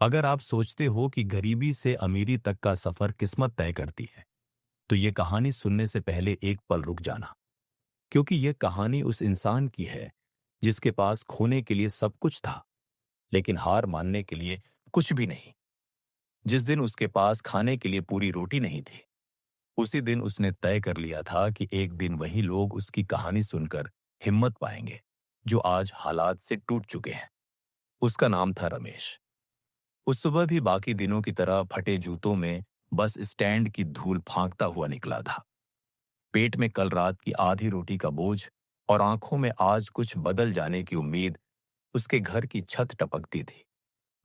अगर आप सोचते हो कि गरीबी से अमीरी तक का सफर किस्मत तय करती है, तो ये कहानी सुनने से पहले एक पल रुक जाना, क्योंकि ये कहानी उस इंसान की है जिसके पास खोने के लिए सब कुछ था, लेकिन हार मानने के लिए कुछ भी नहीं। जिस दिन उसके पास खाने के लिए पूरी रोटी नहीं थी, उसी दिन उसने तय कर लिया था कि एक दिन वही लोग उसकी कहानी सुनकर हिम्मत पाएंगे, जो आज हालात से टूट चुके हैं। उसका नाम था रमेश। उस सुबह भी बाकी दिनों की तरह फटे जूतों में बस स्टैंड की धूल फांकता हुआ निकला था। पेट में कल रात की आधी रोटी का बोझ और आंखों में आज कुछ बदल जाने की उम्मीद। उसके घर की छत टपकती थी,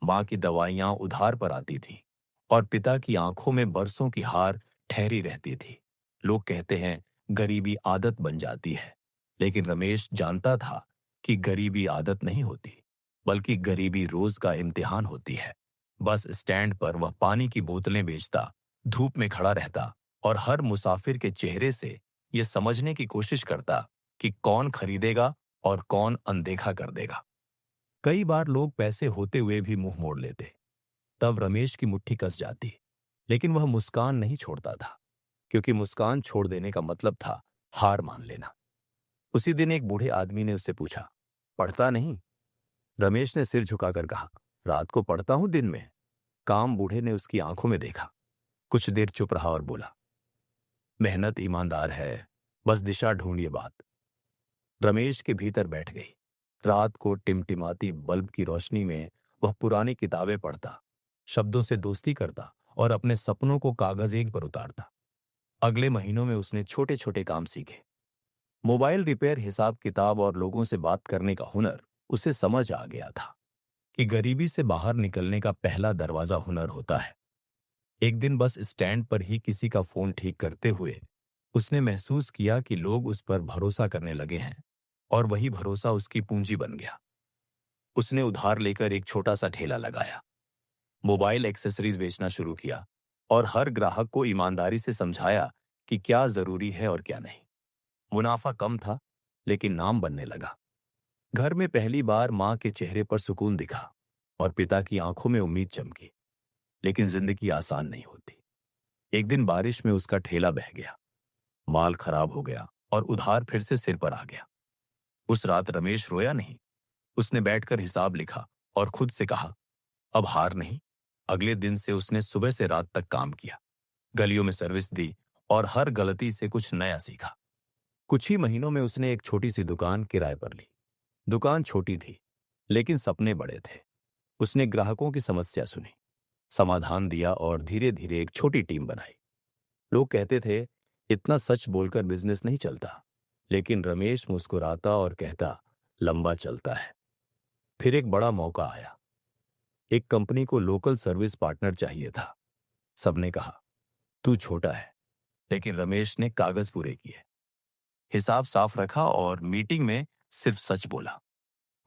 माँ की दवाइयां उधार पर आती थी और पिता की आंखों में बरसों की हार ठहरी रहती थी। लोग कहते हैं गरीबी आदत बन जाती है, लेकिन रमेश जानता था कि गरीबी आदत नहीं होती, बल्कि गरीबी रोज का इम्तिहान होती है। बस स्टैंड पर वह पानी की बोतलें बेचता, धूप में खड़ा रहता और हर मुसाफिर के चेहरे से यह समझने की कोशिश करता कि कौन खरीदेगा और कौन अनदेखा कर देगा। कई बार लोग पैसे होते हुए भी मुंह मोड़ लेते, तब रमेश की मुट्ठी कस जाती, लेकिन वह मुस्कान नहीं छोड़ता था, क्योंकि मुस्कान छोड़ देने का मतलब था हार मान लेना। उसी दिन एक बूढ़े आदमी ने उससे पूछा, पढ़ता नहीं? रमेश ने सिर झुकाकर कहा, रात को पढ़ता हूं, दिन में। काम बूढ़े ने उसकी आंखों में देखा, कुछ देर चुप रहा और बोला, मेहनत ईमानदार है, बस दिशा ढूंढिए बात। रमेश के भीतर बैठ गई। रात को टिमटिमाती बल्ब की रोशनी में वह पुरानी किताबें पढ़ता, शब्दों से दोस्ती करता और अपने सपनों को कागज एक पर उतारता। अगले महीनों में उसने छोटे छोटे काम सीखे। मोबाइल रिपेयर, हिसाब किताब और लोगों से बात करने का हुनर उसे समझ आ गया था कि गरीबी से बाहर निकलने का पहला दरवाजा हुनर होता है। एक दिन बस स्टैंड पर ही किसी का फोन ठीक करते हुए उसने महसूस किया कि लोग उस पर भरोसा करने लगे हैं, और वही भरोसा उसकी पूंजी बन गया। उसने उधार लेकर एक छोटा सा ठेला लगाया, मोबाइल एक्सेसरीज बेचना शुरू किया और हर ग्राहक को ईमानदारी से समझाया कि क्या जरूरी है और क्या नहीं। मुनाफा कम था, लेकिन नाम बनने लगा। घर में पहली बार मां के चेहरे पर सुकून दिखा और पिता की आंखों में उम्मीद चमकी। लेकिन जिंदगी आसान नहीं होती। एक दिन बारिश में उसका ठेला बह गया, माल खराब हो गया और उधार फिर से सिर पर आ गया। उस रात रमेश रोया नहीं। उसने बैठकर हिसाब लिखा और खुद से कहा, अब हार नहीं। अगले दिन से उसने सुबह से रात तक काम किया, गलियों में सर्विस दी और हर गलती से कुछ नया सीखा। कुछ ही महीनों में उसने एक छोटी सी दुकान किराए पर ली। दुकान छोटी थी, लेकिन सपने बड़े थे। उसने ग्राहकों की समस्या सुनी, समाधान दिया और धीरे धीरे एक छोटी टीम बनाई। लोग कहते थे, इतना सच बोलकर बिजनेस नहीं चलता, लेकिन रमेश मुस्कुराता और कहता, लंबा चलता है। फिर एक बड़ा मौका आया। एक कंपनी को लोकल सर्विस पार्टनर चाहिए था। सबने कहा, तू छोटा है, लेकिन रमेश ने कागज पूरे किए, हिसाब साफ रखा और मीटिंग में सिर्फ सच बोला।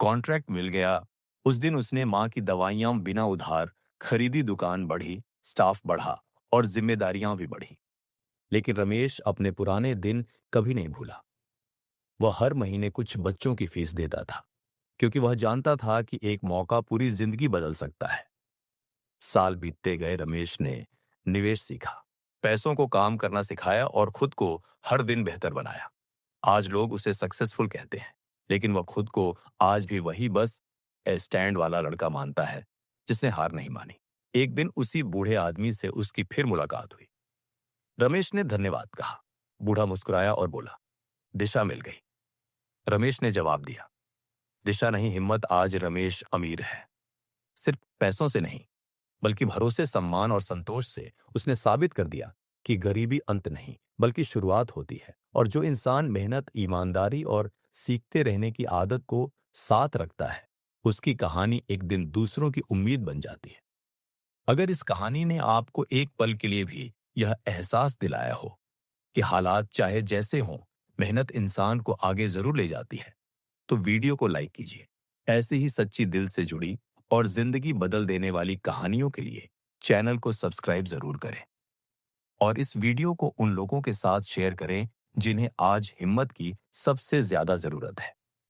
कॉन्ट्रैक्ट मिल गया। उस दिन उसने मां की दवाइयां बिना उधार खरीदी, दुकान बढ़ी, स्टाफ बढ़ा और जिम्मेदारियां भी बढ़ी। लेकिन रमेश अपने पुराने दिन कभी नहीं भूला। वह हर महीने कुछ बच्चों की फीस देता था, क्योंकि वह जानता था कि एक मौका पूरी जिंदगी बदल सकता है। साल बीतते गए, रमेश ने निवेश सीखा, पैसों को काम करना सिखाया और खुद को हर दिन बेहतर बनाया। आज लोग उसे सक्सेसफुल कहते हैं, लेकिन वह खुद को आज भी वही बस स्टैंड वाला लड़का मानता है, जिसने हार नहीं मानी। एक दिन उसी बूढ़े आदमी से उसकी फिर मुलाकात हुई। रमेश ने धन्यवाद कहा। बूढ़ा मुस्कुराया और बोला, दिशा मिल गई। रमेश ने जवाब दिया, दिशा नहीं, हिम्मत। आज रमेश अमीर है, सिर्फ पैसों से नहीं, बल्कि भरोसे, सम्मान और संतोष से। उसने साबित कर दिया कि गरीबी अंत नहीं, बल्कि शुरुआत होती है, और जो इंसान मेहनत, ईमानदारी और सीखते रहने की आदत को साथ रखता है, उसकी कहानी एक दिन दूसरों की उम्मीद बन जाती है। अगर इस कहानी ने आपको एक पल के लिए भी यह एहसास दिलाया हो कि हालात चाहे जैसे हों, मेहनत इंसान को आगे जरूर ले जाती है, तो वीडियो को लाइक कीजिए। ऐसी ही सच्ची, दिल से जुड़ी और जिंदगी बदल देने वाली कहानियों के लिए चैनल को सब्सक्राइब जरूर करें, और इस वीडियो को उन लोगों के साथ शेयर करें जिन्हें आज हिम्मत की सबसे ज्यादा जरूरत है।